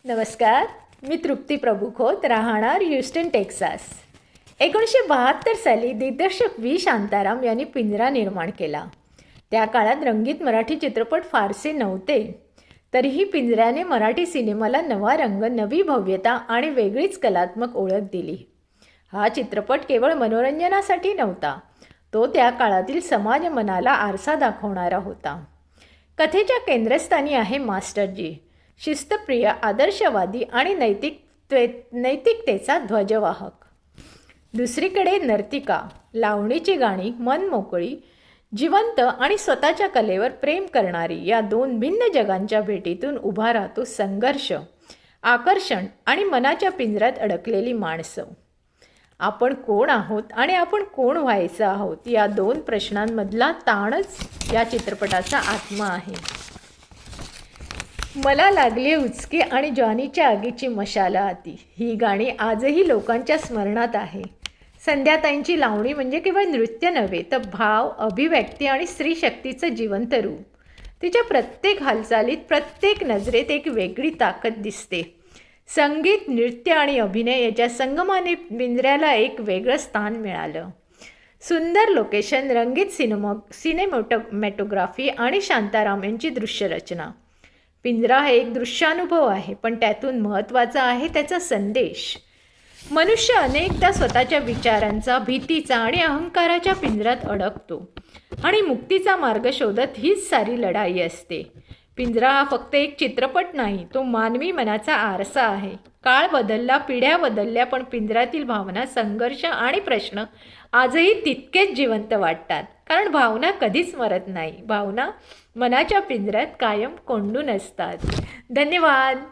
नमस्कार, मी तृप्ती प्रभू खोत, राहणार Houston, Texas. 1972 साली दिग्दर्शक व्ही शांताराम यांनी पिंजरा निर्माण केला. त्या काळात रंगीत मराठी चित्रपट फारसे नव्हते. तरीही पिंजऱ्याने मराठी सिनेमाला नवा रंग, नवी भव्यता आणि वेगळीच कलात्मक ओळख दिली. हा चित्रपट केवळ मनोरंजनासाठी नव्हता, तो त्या काळातील समाज मनाला आरसा दाखवणारा होता. कथेच्या केंद्रस्थानी आहे मास्टरजी, शिस्तप्रिय, आदर्शवादी आणि नैतिकतेचा ध्वजवाहक. दुसरीकडे नर्तिका, लावणीची गाणी, मनमोकळी, जिवंत आणि स्वतःच्या कलेवर प्रेम करणारी. या दोन भिन्न जगांच्या भेटीतून उभा राहतो संघर्ष, आकर्षण आणि मनाच्या पिंजऱ्यात अडकलेली माणसं. आपण कोण आहोत आणि आपण कोण व्हायचं आहोत, या दोन प्रश्नांमधला ताणच या चित्रपटाचा आत्मा आहे. मला लागली उचकी आणि जॉनीच्या आगीची मशाला आती, ही गाणी आजही लोकांच्या स्मरणात आहे. संध्याताईंची लावणी म्हणजे केवळ नृत्य नव्हे, तर भाव, अभिव्यक्ती आणि स्त्रीशक्तीचं जिवंत रूप. तिच्या प्रत्येक हालचालीत, प्रत्येक नजरेत एक वेगळी ताकद दिसते. संगीत, नृत्य आणि अभिनय याच्या संगमाने पिंजऱ्याला एक वेगळं स्थान मिळालं. सुंदर लोकेशन, रंगीत सिनेमॅटोग्राफी आणि शांताराम यांची दृश्यरचना. पिंजरा हा एक दृश्यानुभव आहे, पण त्यातून महत्त्वाचा आहे त्याचा संदेश. मनुष्य अनेकदा स्वतःच्या विचारांचा, भीतीचा आणि अहंकाराच्या पिंजऱ्यात अडकतो आणि मुक्तीचा मार्ग शोधत हीच सारी लढाई असते. पिंजरा हा फक्त एक चित्रपट नाही, तो मानवी मनाचा आरसा आहे. काळ बदलला, पिढ्या बदलल्या, पण पिंजऱ्यातील भावना, संघर्ष आणि प्रश्न आजही तितकेच जिवंत वाटतात. कारण भावना कधीच मरत नाही. भावना मनाच्या पिंजऱ्यात कायम कोंडून असतात. धन्यवाद.